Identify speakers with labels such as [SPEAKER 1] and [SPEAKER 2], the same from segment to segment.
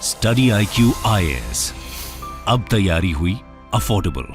[SPEAKER 1] Study IQ IAS, अब तैयारी हुई अफोर्डेबल।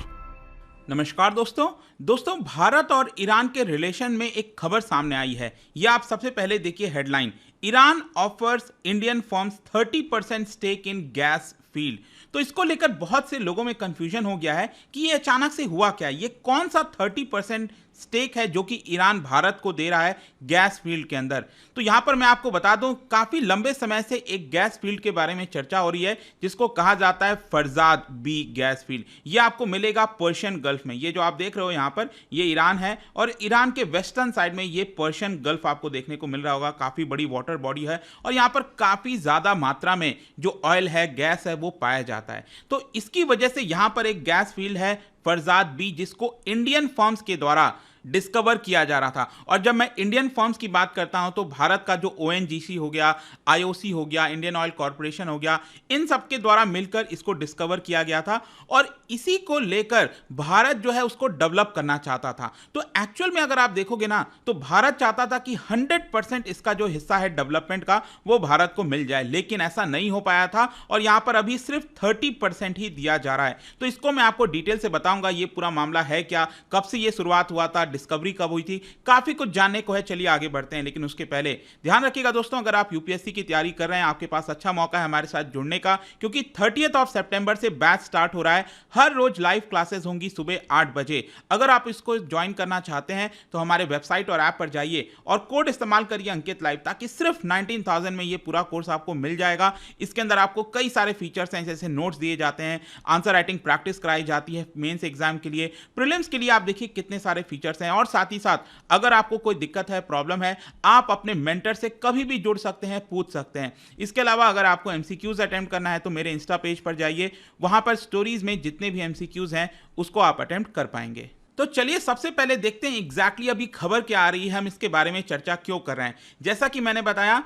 [SPEAKER 2] नमस्कार दोस्तों भारत और ईरान के रिलेशन में एक खबर सामने आई है। यह आप सबसे पहले देखिए headline, Iran offers Indian firms 30% stake in gas field. तो इसको लेकर बहुत से लोगों में कंफ्यूजन हो गया है कि ये अचानक से हुआ क्या, ये कौन सा 30% स्टेक है जो कि ईरान भारत को दे रहा है गैस फील्ड के अंदर। तो यहां पर मैं आपको बता दूं, काफी लंबे समय से एक गैस फील्ड के बारे में चर्चा हो रही है जिसको कहा जाता है फरजाद बी गैस फील्ड। ये आपको मिलेगा पर्शियन गल्फ में। ये जो आप देख रहे हो यहां पर, ये ईरान है और ईरान के वेस्टर्न साइड में ये पर्शियन गल्फ आपको देखने को मिल रहा होगा। काफी बड़ी वाटर बॉडी है और यहां पर काफी ज्यादा मात्रा में जो ऑयल है, गैस है, वो पाया जाता है। तो इसकी वजह से यहां पर एक गैस फील्ड है फरजाद बी, जिसको इंडियन फर्म्स के द्वारा डिस्कवर किया जा रहा था। और जब मैं इंडियन फर्म्स की बात करता हूं तो भारत का जो ONGC हो गया, IOC हो गया, इंडियन ऑयल कॉर्पोरेशन हो गया, इन सब के द्वारा मिलकर इसको डिस्कवर किया गया था और इसी को लेकर भारत जो है उसको डेवलप करना चाहता था। तो एक्चुअल में अगर आप देखोगे ना, तो भारत चाहता था कि 100% इसका जो हिस्सा है डेवलपमेंट का वो भारत को मिल जाए, लेकिन ऐसा नहीं हो पाया था और यहां पर अभी सिर्फ 30% ही दिया जा रहा है। तो इसको मैं आपको डिटेल से बताऊंगा ये पूरा मामला है क्या, कब से ये शुरुआत हुआ था, डिस्कवरी कब हुई थी, काफी कुछ जानने को है। चलिए आगे बढ़ते हैं, लेकिन उसके पहले ध्यान रखिएगा दोस्तों, अगर आप यूपीएससी की तैयारी कर रहे हैं, आपके पास अच्छा मौका है हमारे साथ जुड़ने का, क्योंकि 30 सितंबर से बैच स्टार्ट हो रहा है। हर रोज लाइव क्लासेस होंगी सुबह 8 बजे। अगर आप इसको ज्वाइन करना चाहते हैं तो हमारे वेबसाइट और ऐप पर जाइए और कोड इस्तेमाल करिए अंकित लाइव, ताकि सिर्फ 19,000 में ये पूरा कोर्स आपको मिल जाएगा। इसके अंदर आपको कई सारे फीचर्स हैं, जैसे नोट्स दिए जाते हैं, आंसर राइटिंग प्रैक्टिस कराई जाती है मेंस एग्जाम के लिए, प्रीलिम्स के लिए आप देखिए कितने सारे फीचर्स हैं। और साथ ही साथ अगर आपको कोई दिक्कत है, प्रॉब्लम है, आप अपने मेंटर से कभी भी जुड़ सकते हैं, पूछ सकते हैं। इसके अलावा अगर आपको MCQs अटेम्प्ट करना है तो मेरे इंस्टा पेज पर जाइए, वहां पर स्टोरीज में जितने भी MCQs हैं उसको आप अटेम्प्ट कर पाएंगे। तो चलिए सबसे पहले देखते हैं एग्जैक्टली अभी खबर क्या आ रही है, हम इसके बारे में चर्चा क्यों कर रहे हैं। जैसा कि मैंने बताया,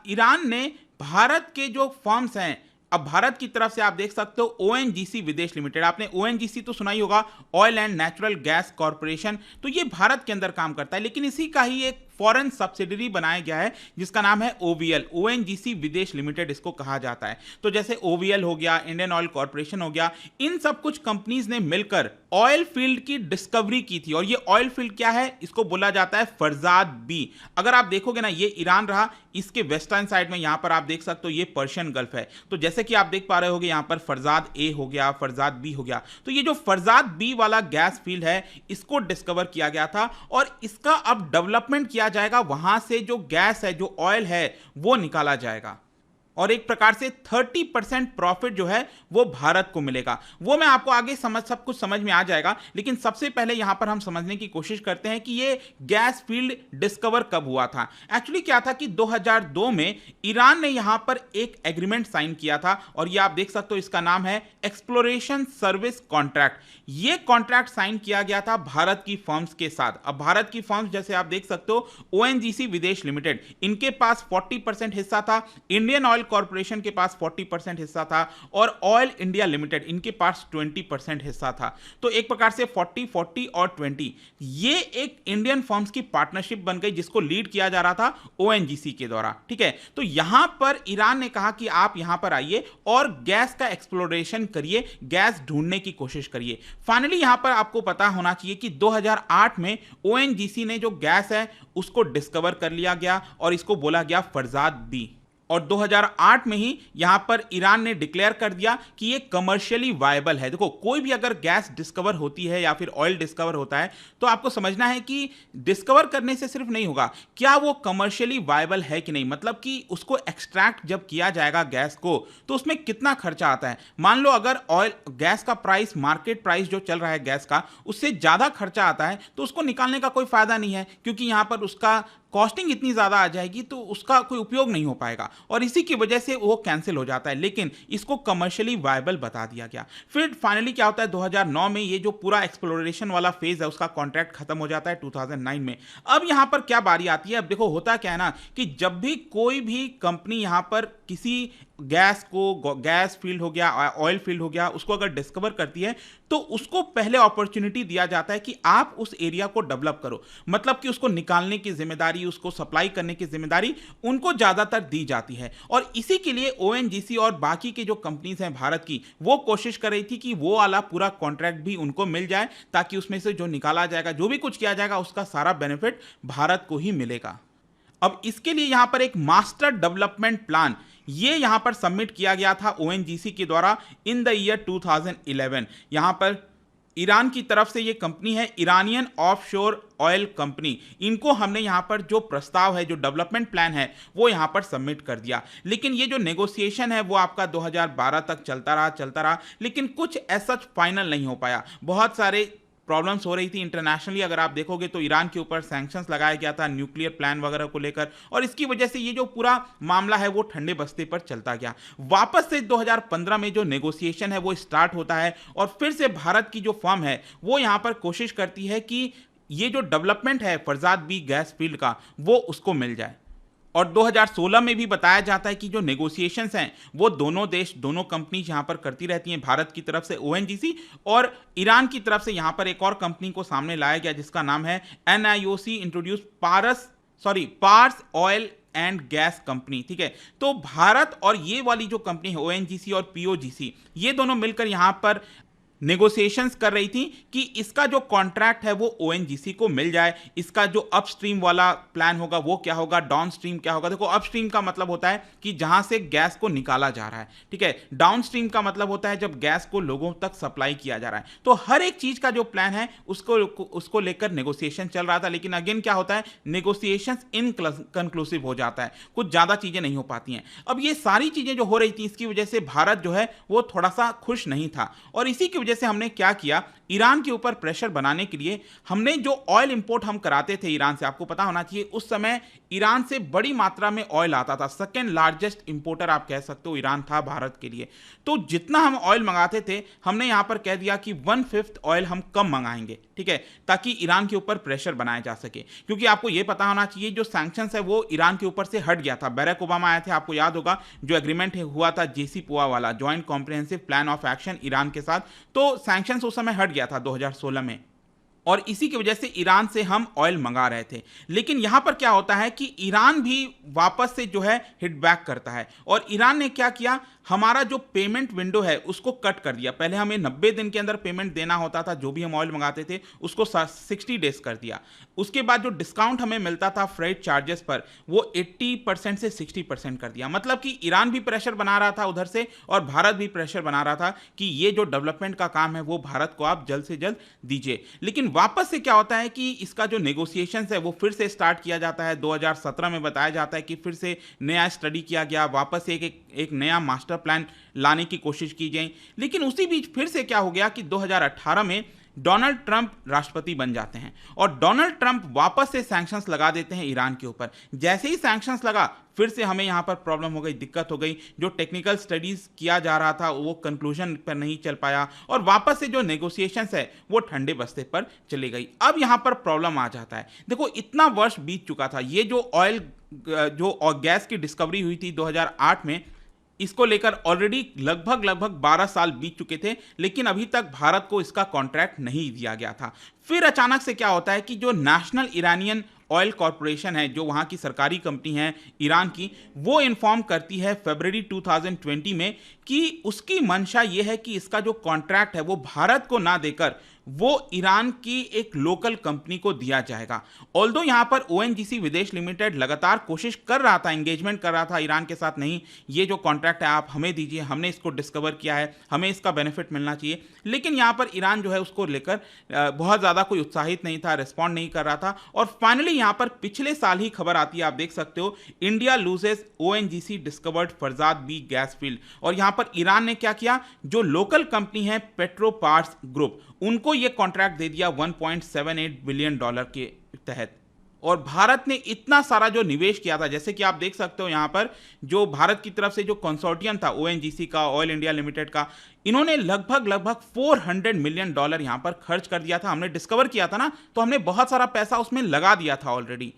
[SPEAKER 2] ईरान ने भारत के जो फर्म्स हैं, अब भारत की तरफ से आप देख सकते हो ONGC विदेश लिमिटेड, आपने ONGC तो सुना ही होगा, oil and natural gas corporation. तो ये भारत के अंदर काम करता है, लेकिन इसी का ही एक फॉरेन सब्सिडरी बनाया गया है जिसका नाम है OVL, ONGC विदेश लिमिटेड इसको कहा जाता है। तो जैसे OVL हो गया, इंडियन ऑयल कॉर्पोरेशन हो गया, इन सब कुछ कंपनीज ने मिलकर ऑयल फील्ड की डिस्कवरी की थी। और ये ऑयल फील्ड क्या है, इसको बोला जाता है फरजाद बी। अगर आप देखोगे ना, ये ईरान रहा, इसके वेस्टर्न साइड में यहां पर आप देख सकते हो ये पर्शियन गल्फ है। तो जैसे कि आप देख पा रहे होगे, यहां पर फरजाद ए हो गया, फरजाद बी हो गया। तो ये जो फरजाद बी वाला गैस फील्ड है, इसको डिस्कवर किया गया था और इसका अब डेवलपमेंट किया जाएगा। वहां से जो गैस है, जो ऑयल है, वो निकाला जाएगा और एक प्रकार से 30% प्रॉफिट जो है वो भारत को मिलेगा। वो मैं आपको आगे सब कुछ समझ में आ जाएगा, लेकिन सबसे पहले यहां पर हम समझने की कोशिश करते हैं कि ये गैस फील्ड डिस्कवर कब हुआ था। एक्चुअली क्या था कि 2002 में ईरान ने यहां पर एक एग्रीमेंट साइन किया था और ये आप देख सकते हो, इसका नाम है एक्सप्लोरेशन सर्विस कॉन्ट्रैक्ट। ये कॉन्ट्रैक्ट साइन किया गया था भारत की फर्म्स के साथ। अब भारत की फर्म्स जैसे आप देख सकते हो, ONGC विदेश लिमिटेड, इनके पास 40% हिस्सा था, इंडियन ऑयल कॉर्पोरेशन के पास 40% हिस्सा था और ऑयल इंडिया लिमिटेड, इनके पास 20% हिस्सा था। तो एक प्रकार से 40-40 और 20, ये एक इंडियन फर्म्स की पार्टनरशिप बन गई जिसको लीड किया जा रहा था ONGC के द्वारा। ठीक है, तो यहां पर ईरान ने कहा कि आप यहां पर आइए और गैस का एक्सप्लोरेशन करिए, गैस ढूंढने की कोशिश करिए। फाइनली यहां पर आपको पता होना चाहिए कि 2008 में ONGC ने जो गैस है उसको डिस्कवर कर लिया गया और इसको बोला गया फरजाद बी। और 2008 में ही यहां पर ईरान ने डिक्लेयर कर दिया कि ये कमर्शियली वायबल है। देखो, कोई भी अगर गैस डिस्कवर होती है या फिर ऑयल डिस्कवर होता है तो आपको समझना है कि डिस्कवर करने से सिर्फ नहीं होगा, क्या वो कमर्शियली वायबल है कि नहीं, मतलब कि उसको एक्सट्रैक्ट जब किया जाएगा गैस को तो उसमें कितना खर्चा आता है। मान लो अगर ऑयल गैस का प्राइस, मार्केट प्राइस जो चल रहा है गैस का, उससे ज्यादा खर्चा आता है तो उसको निकालने का कोई फायदा नहीं है, क्योंकि यहां पर उसका कॉस्टिंग इतनी ज्यादा आ जाएगी तो उसका कोई उपयोग नहीं हो पाएगा और इसी की वजह से वो कैंसिल हो जाता है। लेकिन इसको कमर्शियली वायबल बता दिया गया। फिर फाइनली क्या होता है, 2009 में ये जो पूरा एक्सप्लोरेशन वाला फेज है उसका कॉन्ट्रैक्ट खत्म हो जाता है 2009 में। अब यहां पर क्या बारी आती है, अब देखो होता क्या है ना कि जब भी कोई भी कंपनी यहां पर किसी गैस को, गैस फील्ड हो गया, ऑयल फील्ड हो गया, उसको अगर डिस्कवर करती है तो उसको पहले अपॉर्चुनिटी दिया जाता है कि आप उस एरिया को डेवलप करो, मतलब कि उसको निकालने की जिम्मेदारी जिम्मेदारी, उसको सप्लाई करने की जिम्मेदारी उनको ज्यादातर दी जाती है। और इसी के लिए ओएनजीसी और बाकी के जो कंपनीज हैं भारत की, वो कोशिश कर रही थी कि वो वाला पूरा कॉन्ट्रैक्ट भी उनको मिल जाए, ताकि उसमें से जो निकाला जाएगा, जो भी कुछ किया जाएगा, उसका सारा बेनिफिट भारत को ही मिलेगा। अब इसके लिए यहां पर एक मास्टर डेवलपमेंट प्लान ये यहां पर सबमिट किया गया था ओएनजीसी के द्वारा इन द ईयर 2011। यहां पर ईरान की तरफ से ये कंपनी है इरानियन ऑफशोर ऑयल कंपनी, इनको हमने यहां पर जो प्रस्ताव है, जो डेवलपमेंट प्लान है, वो यहां पर सबमिट कर दिया। लेकिन ये जो नेगोशिएशन है वो आपका 2012 तक चलता रहा, लेकिन कुछ ऐसा फाइनल नहीं हो पाया। बहुत सारे प्रॉब्लम्स हो रही थी इंटरनेशनली। अगर आप देखोगे तो ईरान के ऊपर सैंक्शंस लगाया गया था न्यूक्लियर प्लान वगैरह को लेकर, और इसकी वजह से ये जो पूरा मामला है वो ठंडे बस्ते पर चलता गया। वापस से 2015 में जो नेगोशिएशन है वो स्टार्ट होता है, और फिर से भारत की जो फर्म है वो यहाँ पर कोशिश करती है कि ये जो डेवलपमेंट है फरजाद बी गैस फील्ड का, वो उसको मिल जाए। और 2016 में भी बताया जाता है कि जो नेगोशिएशंस हैं वो दोनों देश, दोनों कंपनीज यहां पर करती रहती हैं। भारत की तरफ से ओएनजीसी और ईरान की तरफ से यहां पर एक और कंपनी को सामने लाया गया जिसका नाम है NIOC introduce Pars oil and gas company. ठीक है, तो भारत और ये वाली जो कंपनी है ओएनजीसी और पीओजीसी, ये दोनों मिलकर यहां पर नेगोशिएशंस कर रही थी कि इसका जो कॉन्ट्रैक्ट है वो ओएनजीसी को मिल जाए। इसका जो अपस्ट्रीम वाला प्लान होगा वो क्या होगा, डाउनस्ट्रीम क्या होगा। देखो, अपस्ट्रीम का मतलब होता है कि जहां से गैस को निकाला जा रहा है, ठीक है। डाउनस्ट्रीम का मतलब होता है जब गैस को लोगों तक सप्लाई किया जा रहा है। तो हर एक चीज का जो प्लान है उसको लेकर नेगोशिएशन चल रहा था। लेकिन अगेन क्या होता है, नेगोशिएशंस इनकंक्लूसिव हो जाता है, कुछ ज्यादा चीजें नहीं हो पाती हैं। अब ये सारी चीजें जो हो रही थी, इसकी वजह से भारत जो है वो थोड़ा सा खुश नहीं था, और इसी की जैसे हमने क्या किया, ईरान के ऊपर प्रेशर बनाने के लिए हमने जो ऑयल इंपोर्ट हम कराते थे ईरान से, आपको पता होना चाहिए उस समय ईरान से बड़ी मात्रा में ऑयल आता था। सेकेंड लार्जेस्ट इंपोर्टर आप कह सकते हो ईरान था भारत के लिए। तो जितना हम ऑयल मंगाते थे, हमने यहां पर कह दिया कि 1/5 ऑयल हम कम मंगाएंगे, ठीक है, ताकि ईरान के ऊपर प्रेशर बनाया जा सके। क्योंकि आपको यह पता होना चाहिए जो सैंक्शंस है वो ईरान के ऊपर से हट गया था। बैरक ओबामा आए थे, आपको याद होगा, जो एग्रीमेंट हुआ था JCPOA वाला, joint comprehensive plan of action Iran के साथ, तो सैंक्शंस उस समय हट गया था 2016 में, और इसी की वजह से ईरान से हम ऑयल मंगा रहे थे। लेकिन यहां पर क्या होता है कि ईरान भी वापस से जो है हिट बैक करता है, और ईरान ने क्या किया, हमारा जो पेमेंट विंडो है उसको कट कर दिया। पहले हमें 90 दिन के अंदर पेमेंट देना होता था, जो भी हम ऑयल मंगाते थे उसको 60 डेज कर दिया। उसके बाद जो डिस्काउंट हमें मिलता था फ्रेट चार्जेस पर, वो 80% से 60% कर दिया। मतलब कि ईरान भी प्रेशर बना रहा था उधर से, और भारत भी प्रेशर बना रहा था कि ये जो डेवलपमेंट का काम है वो भारत को आप जल्द से जल्द दीजिए। लेकिन वापस से क्या होता है कि इसका जो नेगोशिएशंस है वो फिर से स्टार्ट किया जाता है। 2017 में बताया जाता है कि फिर से नया स्टडी किया गया, वापस से एक नया मास्टर प्लान लाने की कोशिश की गई। लेकिन उसी बीच फिर से क्या हो गया कि 2018 में डोनाल्ड ट्रंप राष्ट्रपति बन जाते हैं, और डोनाल्ड ट्रंप वापस से सैंक्शंस लगा देते हैं ईरान के ऊपर। जैसे ही सैंक्शंस लगा, फिर से हमें यहां पर प्रॉब्लम हो गई, दिक्कत हो गई। जो टेक्निकल स्टडीज किया जा रहा था वो कंक्लूजन पर नहीं चल पाया, और वापस से जो नेगोशिएशंस है वो ठंडे बस्ते पर चली गई। अब यहां पर प्रॉब्लम आ जाता है। देखो, इतना वर्ष बीत चुका था, ये जो ऑयल जो गैस की डिस्कवरी हुई थी 2008 में, इसको लेकर ऑलरेडी लगभग 12 साल बीत चुके थे, लेकिन अभी तक भारत को इसका कॉन्ट्रैक्ट नहीं दिया गया था। फिर अचानक से क्या होता है कि जो नेशनल इरानियन ऑयल कॉरपोरेशन है, जो वहां की सरकारी कंपनी है ईरान की, वो इन्फॉर्म करती है फरवरी 2020 में कि उसकी मंशा ये है कि इसका जो कॉन्ट्रैक्ट है वो भारत को ना देकर वो ईरान की एक लोकल कंपनी को दिया जाएगा। ऑल्दो यहां पर ओएनजीसी विदेश लिमिटेड लगातार कोशिश कर रहा था, एंगेजमेंट कर रहा था ईरान के साथ, नहीं ये जो कॉन्ट्रैक्ट है आप हमें दीजिए, हमने इसको डिस्कवर किया है, हमें इसका बेनिफिट मिलना चाहिए। लेकिन यहां पर ईरान जो है उसको लेकर बहुत ज्यादा कोई उत्साहित नहीं था, रिस्पॉन्ड नहीं कर रहा था। और फाइनली यहां पर पिछले साल ही खबर आती है, आप देख सकते हो, India loses ONGC discovered Farzad B gas field. और यहां पर ईरान ने क्या किया, जो लोकल कंपनी है पेट्रोपार्स ग्रुप, उनको ये कॉन्ट्रैक्ट दे दिया $1.78 बिलियन के तहत। और भारत ने इतना सारा जो निवेश किया था, जैसे कि आप देख सकते हो यहां पर जो भारत की तरफ से जो कंसोर्टियम था ओएनजीसी का, ऑयल इंडिया लिमिटेड का, इन्होंने लगभग $400 मिलियन यहां पर खर्च कर दिया था। हमने डिस्कवर किया था ना, तो हमने बहुत सारा पैसा उसमें लगा दिया था ऑलरेडी।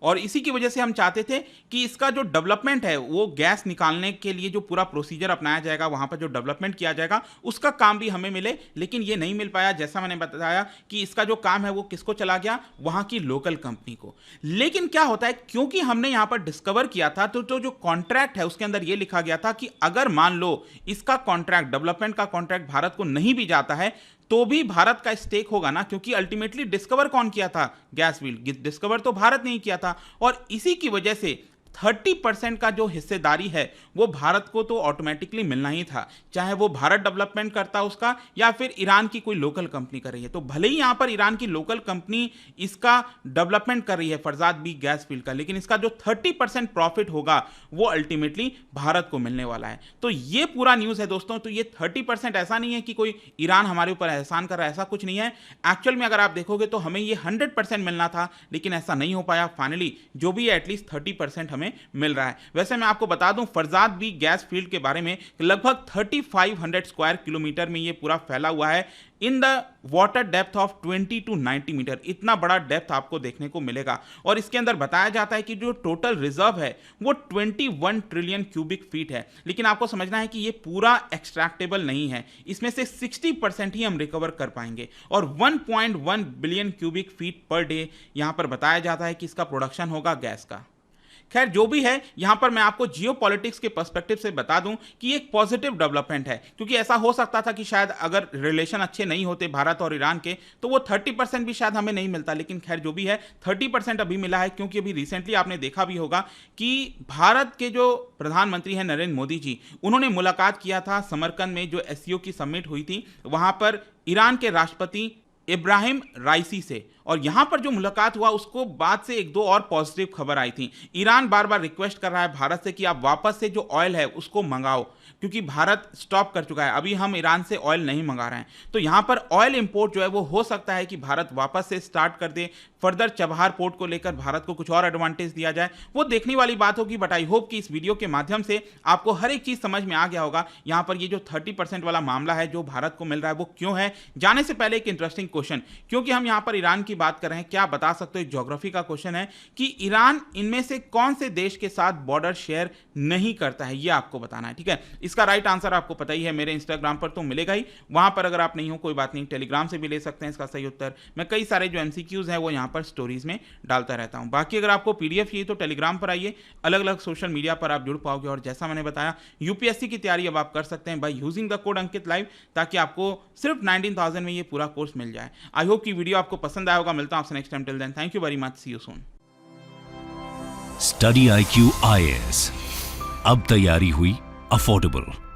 [SPEAKER 2] और इसी की वजह से हम चाहते थे कि इसका जो डेवलपमेंट है, वो गैस निकालने के लिए जो पूरा प्रोसीजर अपनाया जाएगा, वहां पर जो डेवलपमेंट किया जाएगा, उसका काम भी हमें मिले, लेकिन ये नहीं मिल पाया। जैसा मैंने बताया कि इसका जो काम है वो किसको चला गया, वहां की लोकल कंपनी को। लेकिन क्या होता है, क्योंकि हमने यहां पर डिस्कवर किया था, तो जो कॉन्ट्रैक्ट है उसके अंदर ये लिखा गया था कि अगर मान लो इसका कॉन्ट्रैक्ट, डेवलपमेंट का कॉन्ट्रैक्ट भारत को नहीं भी जाता है, तो भी भारत का स्टेक होगा ना, क्योंकि अल्टीमेटली डिस्कवर कौन किया था, गैस फील्ड डिस्कवर तो भारत ने ही किया था। और इसी की वजह से 30% का जो हिस्सेदारी है वो भारत को तो ऑटोमेटिकली मिलना ही था, चाहे वो भारत डेवलपमेंट करता उसका या फिर ईरान की कोई लोकल कंपनी कर रही है। तो भले ही यहां पर ईरान की लोकल कंपनी इसका डेवलपमेंट कर रही है, फरजाद बी गैस फील्ड का, लेकिन इसका जो 30% प्रॉफिट होगा वो अल्टीमेटली भारत को मिलने वाला है। तो ये पूरा न्यूज़ है दोस्तों। तो ये 30% ऐसा नहीं है कि कोई ईरान हमारे ऊपर एहसान कर रहा है, ऐसा कुछ नहीं है। एक्चुअल में अगर आप देखोगे तो हमें ये 100% मिलना था, लेकिन ऐसा नहीं हो पाया। फाइनली जो भी है एटलीस्ट 30% हमें मिल रहा है। वैसे मैं आपको बता दूं फरजाद बी गैस फील्ड के बारे में, लगभग 3500 स्क्वायर किलोमीटर में ये पूरा फैला हुआ है, in the water depth of 20 to 90 metre. इतना बड़ा डेप्थ आपको देखने को मिलेगा। और इसके अंदर बताया जाता है कि जो टोटल रिजर्व है वो 21 ट्रिलियन क्यूबिक फीट है। लेकिन आपको समझना है कि ये पूरा एक्सट्रैक्टेबल नहीं है, इसमें से 60% ही हम रिकवर कर पाएंगे। और 1.1 billion cubic feet per day यहां पर बताया जाता है कि इसका प्रोडक्शन होगा गैस का। खैर जो भी है, यहां पर मैं आपको जियोपॉलिटिक्स के पर्सपेक्टिव से बता दूं कि ये एक पॉजिटिव डेवलपमेंट है, क्योंकि ऐसा हो सकता था कि शायद अगर रिलेशन अच्छे नहीं होते भारत और ईरान के, तो वो 30% भी शायद हमें नहीं मिलता। लेकिन खैर जो भी है, 30% अभी मिला है, क्योंकि अभी रिसेंटली आपने देखा भी होगा कि भारत के जो प्रधानमंत्री हैं नरेंद्र मोदी जी, उन्होंने मुलाकात किया था समरकंद में, जो एससीओ की समिट हुई थी, वहां पर ईरान के राष्ट्रपति इब्राहिम राइसी से। और यहां पर जो मुलाकात हुआ उसको बाद से एक दो और पॉजिटिव खबर आई थी। ईरान बार बार रिक्वेस्ट कर रहा है भारत से कि आप वापस से जो ऑयल है उसको मंगाओ, क्योंकि भारत स्टॉप कर चुका है, अभी हम ईरान से ऑयल नहीं मंगा रहे हैं। तो यहां पर ऑयल इंपोर्ट जो है वो हो सकता है कि भारत वापस से स्टार्ट कर दे। फर्दर चबहार पोर्ट को लेकर भारत को कुछ और एडवांटेज दिया जाए, वो देखने वाली बात होगी। बट आई होप कि इस वीडियो के माध्यम से आपको हर एक चीज समझ में आ गया होगा। यहां पर ये जो 30% वाला मामला है जो भारत को मिल रहा है वो क्यों है। जाने से पहले एक इंटरेस्टिंग क्वेश्चन, क्योंकि हम यहां पर ईरान की बात कर रहे हैं, क्या बता सकते हो, ज्योग्राफी का क्वेश्चन है कि ईरान इनमें से कौन से देश के साथ बॉर्डर शेयर नहीं करता है, ये आपको बताना है। ठीक है, इसका राइट आंसर आपको पता ही है, मेरे इंस्टाग्राम पर तो मिलेगा ही। वहां पर अगर आप नहीं हो कोई बात नहीं, टेलीग्राम से भी ले सकते हैं इसका सही उत्तर। मैं कई सारे जो एमसीक्यूज हैं वो यहां पर स्टोरीज में डालता रहता हूं। बाकी अगर आपको पीडीएफ चाहिए तो टेलीग्राम पर आइए, अलग अलग सोशल मीडिया पर आप जुड़ पाओगे। और जैसा मैंने बताया, यूपीएससी की तैयारी अब आप कर सकते हैं by using the code Ankit live, ताकि आपको सिर्फ 19,000 में ये पूरा कोर्स मिल जाए। आई होप कि वीडियो आपको पसंद आया होगा। मिलता हूं आपसे next time. Till then, thank you very much, see you soon.
[SPEAKER 1] Study IQ IAS, अब तैयारी हुई अफोर्डेबल।